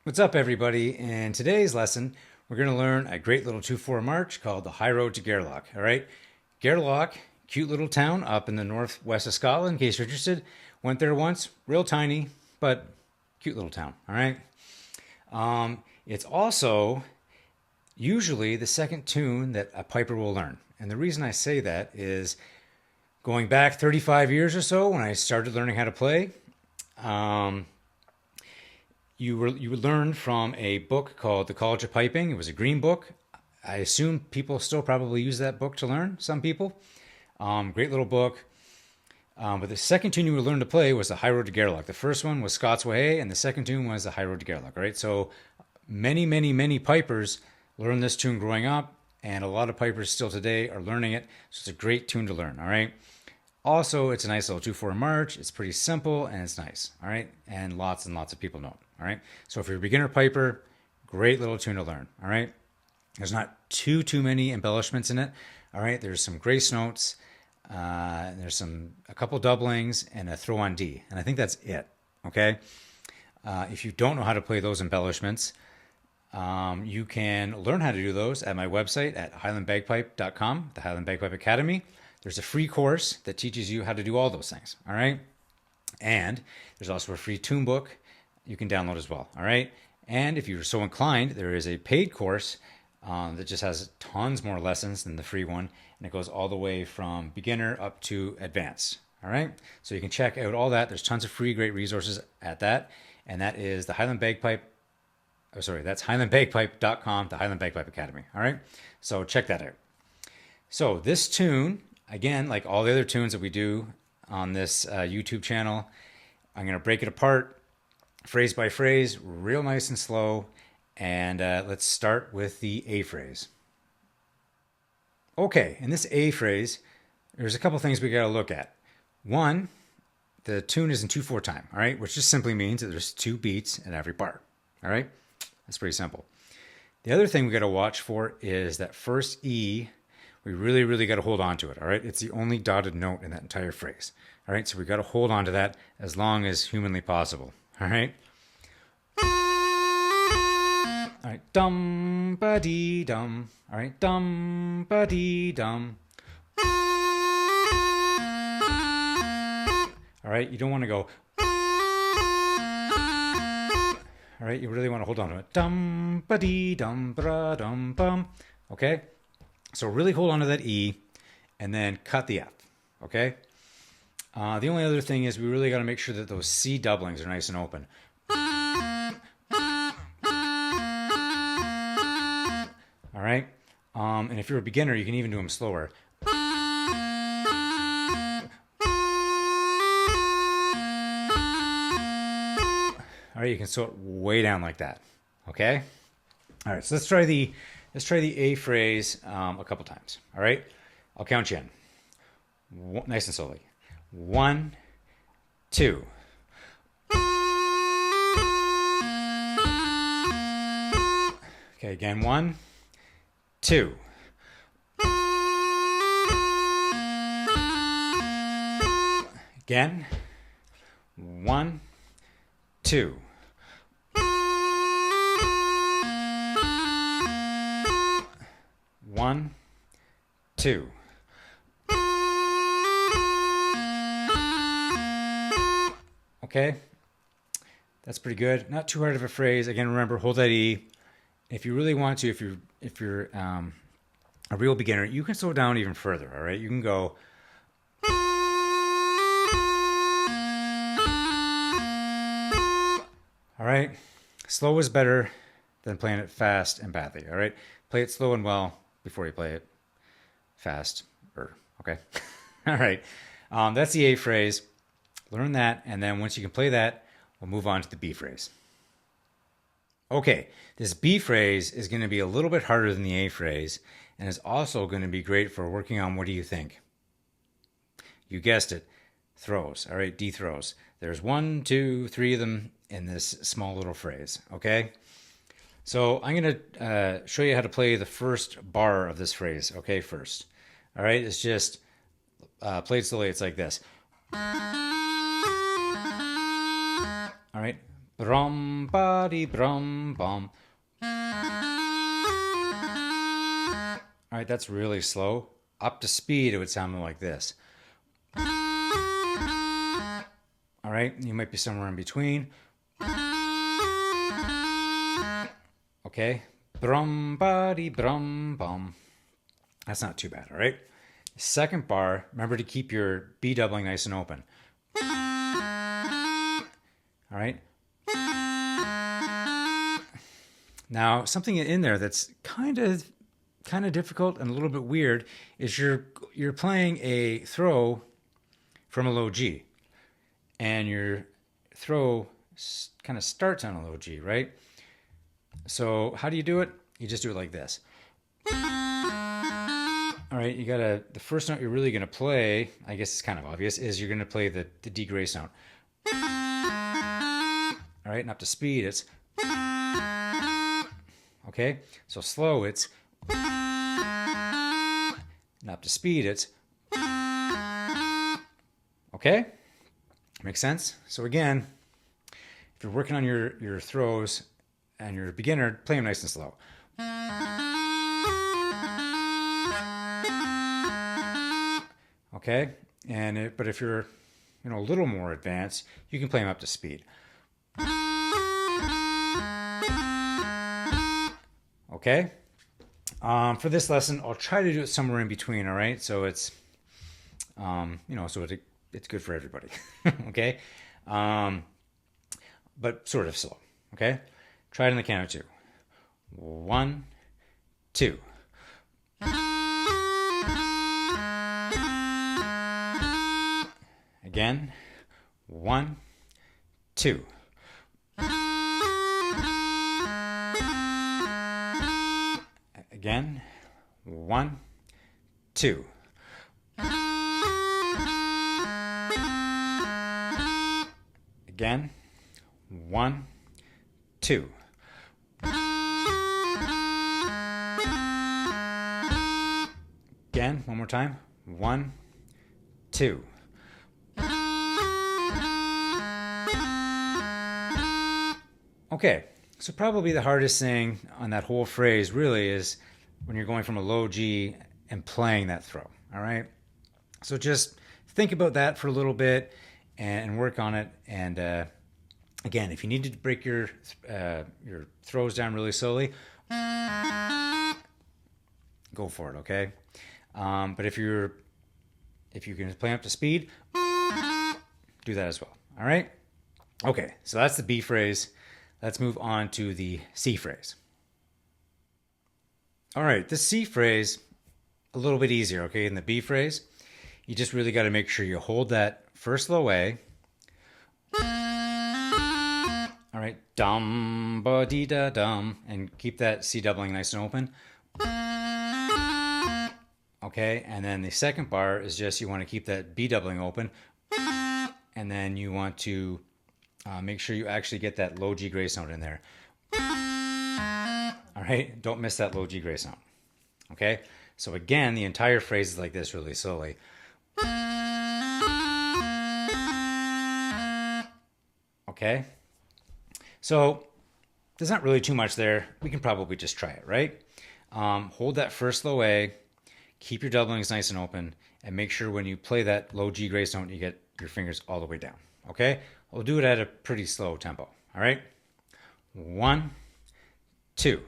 What's up, everybody? In today's lesson, we're going to learn a great little 2/4 march called the High Road to Gairloch. All right, Gairloch, cute little town up in the northwest of Scotland. In case you're interested, went there once. Real tiny, but cute little town. All right. It's also usually the second tune that a piper will learn, and the reason I say that is going back 35 years or so when I started learning how to play. Um, you would learn from a book called The College of Piping. It was a green book. I assume people still probably use that book to learn. Some people. Great little book. But the second tune you would learn to play was the High Road to Gairloch. The first one was Scots Way, and the second tune was the High Road to Gairloch. All right. So many pipers learned this tune growing up, and a lot of pipers still today are learning it. So it's a great tune to learn. All right. Also, it's a nice little 2/4 march. It's pretty simple and it's nice. All right. And lots of people know it. All right. So if you're a beginner piper, great little tune to learn. All right. There's not too many embellishments in it. All right. There's some grace notes. There's a couple doublings and a throw on D. And I think that's it. Okay. If you don't know how to play those embellishments, you can learn how to do those at my website at highlandbagpipe.com, the Highland Bagpipe Academy. There's a free course that teaches you how to do all those things. All right. And there's also a free tune book you can download as well. All right. And if you're so inclined, there is a paid course that just has tons more lessons than the free one. And it goes all the way from beginner up to advanced. All right. So you can check out all that. There's tons of free, great resources at that. And that is the Highland Bagpipe. Oh, sorry, that's highlandbagpipe.com, the Highland Bagpipe Academy. All right. So check that out. So this tune, again, like all the other tunes that we do on this YouTube channel, I'm going to break it apart phrase by phrase, real nice and slow. And let's start with the A phrase. Okay, in this A phrase, there's a couple things we got to look at. One, the tune is in 2/4 time, all right, which just simply means that there's 2 beats in every bar, all right? That's pretty simple. The other thing we got to watch for is that first E. We really got to hold on to it, all right? It's the only dotted note in that entire phrase, all right? So we got to hold on to that as long as humanly possible, all right? All right, dum ba dee dum. All right, dum ba dee dum. All right, you don't want to go. All right, you really want to hold on to it. Dum ba dee dum ba dum bum. Okay, so really hold on to that E, and then cut the F. Okay. The only other thing is we really got to make sure that those C doublings are nice and open. All right. And if you're a beginner, you can even do them slower. All right, you can slow it way down like that. Okay. All right, so let's try the A phrase a couple times. All right, I'll count you in. Nice and slowly. 1, 2. Okay, again. 1, 2. Again. 1, 2. 1, 2. Okay, that's pretty good. Not too hard of a phrase. Again, remember, hold that E. If you really want to, if you're a real beginner, you can slow down even further. All right, you can go. All right, slow is better than playing it fast and badly. All right, play it slow and well before you play it fast. Okay, all right. That's the A phrase. Learn that, and then once you can play that, we'll move on to the B phrase. Okay, this B phrase is going to be a little bit harder than the A phrase, and is also going to be great for working on, what do you think? You guessed it, throws. All right, D throws. There's 1, 2, 3 of them in this small little phrase, okay? So I'm going to show you how to play the first bar of this phrase, okay, first. All right, it's just played slowly, it's like this. All right, Brum body brum bum. All right, that's really slow. Up to speed, it would sound like this. All right, you might be somewhere in between. Okay, brum body brum bum. That's not too bad, all right? Second bar, remember to keep your B doubling nice and open. All right. Now, something in there that's kind of difficult and a little bit weird is you're playing a throw from a low G, and your throw kind of starts on a low G, right? So how do you do it? You just do it like this. All right, the first note you're really gonna play, I guess it's kind of obvious, is you're gonna play the D grace note. All right, and up to speed, it's, okay? So slow, it's, and up to speed, it's, okay? Makes sense? So again, if you're working on your throws and you're a beginner, play them nice and slow. Okay, but if you're a little more advanced, you can play them up to speed. Okay, for this lesson, I'll try to do it somewhere in between. All right, so it's it's good for everybody. Okay, but sort of slow. Okay, try it in the count of 2. 1, 2. Again, 1, 2. Again, 1, 2. Again, 1, 2. Again, one more time. 1, 2. Okay, so probably the hardest thing on that whole phrase really is when you're going from a low G and playing that throw, all right? So just think about that for a little bit and work on it. And again, if you need to break your throws down really slowly, go for it, okay? But if you can play up to speed, do that as well, all right? Okay, so that's the B phrase. Let's move on to the C phrase. All right, the C phrase, a little bit easier, okay? In the B phrase, you just really got to make sure you hold that first low A. All right, dum ba dee da dum, and keep that C doubling nice and open. Okay, and then the second bar is just you want to keep that B doubling open, and then you want to make sure you actually get that low G grace note in there. All right, don't miss that low G grace note. Okay, so again, the entire phrase is like this really slowly. Okay, so there's not really too much there. We can probably just try it, right? Hold that first low A, keep your doublings nice and open, and make sure when you play that low G grace note, you get your fingers all the way down. Okay, we'll do it at a pretty slow tempo. All right, 1, 2.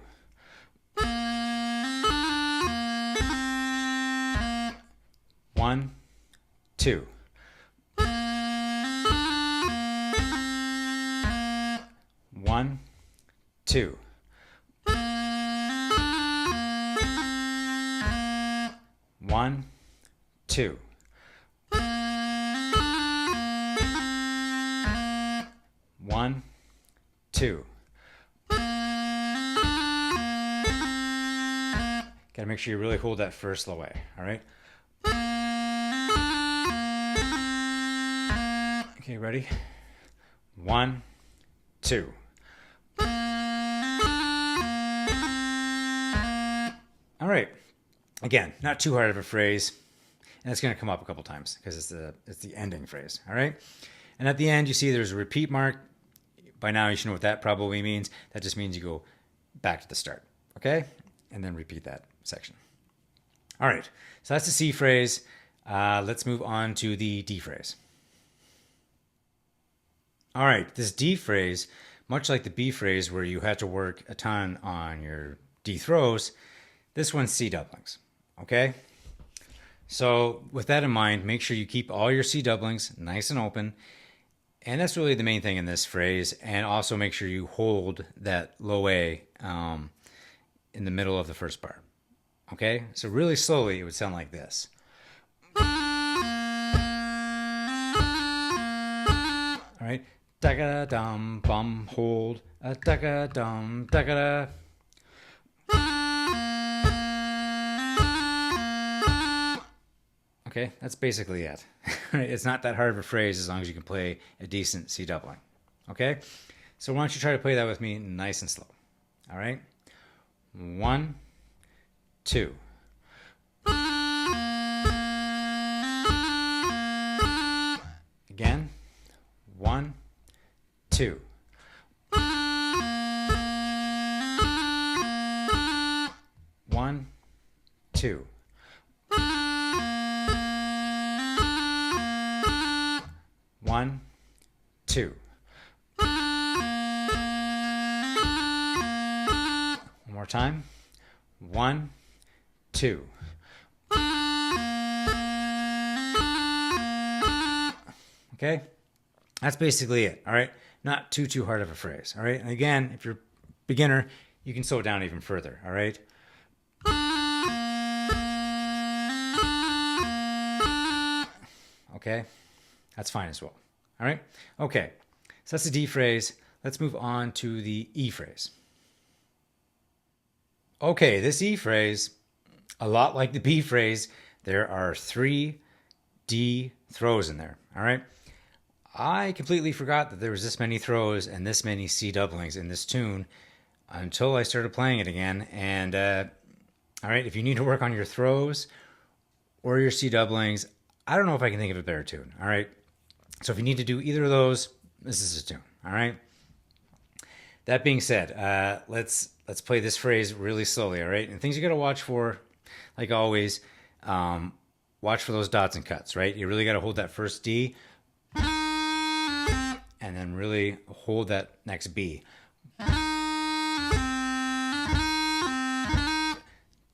1, 2. 1, 2. 1, 2. One, 2. Gotta make sure you really hold that first low A, all right? Okay, ready? 1, 2. All right. Again, not too hard of a phrase, and it's going to come up a couple times because it's the ending phrase. All right. And at the end, you see there's a repeat mark, by now you should know what that probably means. That just means you go back to the start, okay? And then repeat that section. All right, so that's the C phrase. Let's move on to the D phrase. All right, this D phrase, much like the B phrase where you had to work a ton on your D throws, this one's C doublings, okay? So with that in mind, make sure you keep all your C doublings nice and open. And that's really the main thing in this phrase. And also make sure you hold that low A in the middle of the first bar. Okay? So really slowly, it would sound like this. All right? Da-ga-dum, bum, hold. Da-ga-dum, da-ga-da. Okay, that's basically it. It's not that hard of a phrase as long as you can play a decent C doubling. Okay? So why don't you try to play that with me nice and slow. All right? 1, 2. Again. 1, 2. 1, 2. 1, 2. One more time. 1, 2. Okay? That's basically it, all right? Not too hard of a phrase, all right? And again, if you're a beginner, you can slow it down even further, all right? Okay? That's fine as well. All right? Okay. So that's the D phrase. Let's move on to the E phrase. Okay, this E phrase, a lot like the B phrase, there are 3 D throws in there. All right? I completely forgot that there was this many throws and this many C doublings in this tune until I started playing it again. And, all right, if you need to work on your throws or your C doublings, I don't know if I can think of a better tune, all right? So if you need to do either of those, this is a tune, all right? That being said, let's play this phrase really slowly, all right? And things you got to watch for, like always, watch for those dots and cuts, right? You really got to hold that first D and then really hold that next B.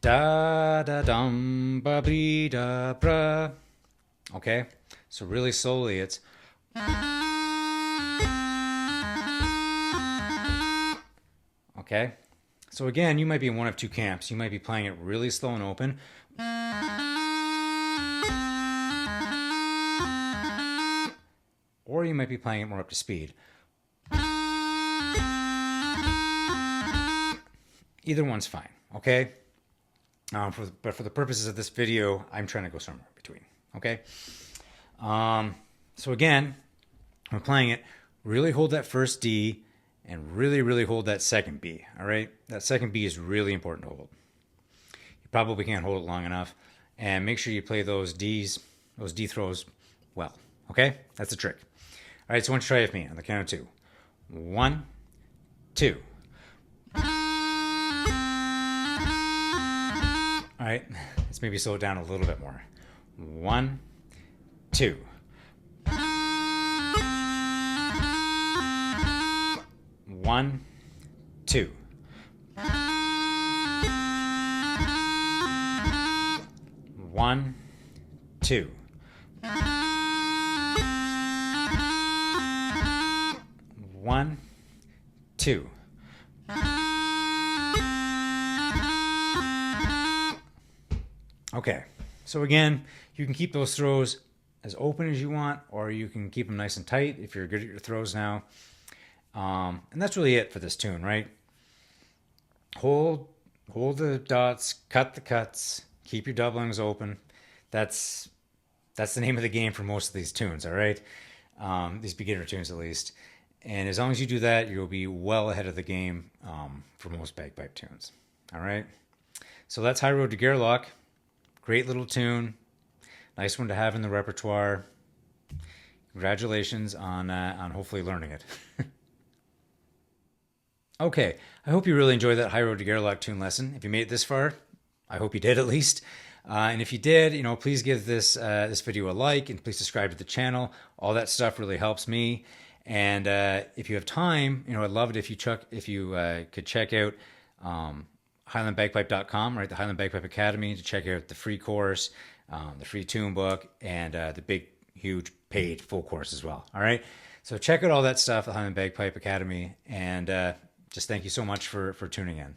Da da dum ba be da bra. Okay, so really slowly it's okay. So again, you might be in one of two camps. You might be playing it really slow and open, or you might be playing it more up to speed. Either one's fine, okay? But for the purposes of this video, I'm trying to go somewhere in between, okay? So again, when playing it, really hold that first D and really, really hold that second B, all right? That second B is really important to hold. You probably can't hold it long enough. And make sure you play those D throws well, okay? That's the trick. All right, so why don't you try it with me on the count of 2. 1, 2. All right, let's maybe slow it down a little bit more. 1, 2. 1, 2. 1, 2. 1, 2. Okay, so again, you can keep those throws as open as you want, or you can keep them nice and tight if you're good at your throws now. And that's really it for this tune, right? Hold the dots, cut the cuts, keep your doublings open. That's the name of the game for most of these tunes, all right? These beginner tunes, at least. And as long as you do that, you'll be well ahead of the game for most bagpipe tunes, all right? So that's High Road to Gairloch. Great little tune. Nice one to have in the repertoire. Congratulations on hopefully learning it. Okay, I hope you really enjoyed that High Road to Gairloch tune lesson. If you made it this far, I hope you did at least. And if you did, please give this video a like and please subscribe to the channel. All that stuff really helps me. And if you have time, I'd love it if you could check out highlandbagpipe.com, right? The Highland Bagpipe Academy, to check out the free course, the free tune book, and the big, huge paid full course as well. All right. So check out all that stuff at Highland Bagpipe Academy, and just thank you so much for tuning in.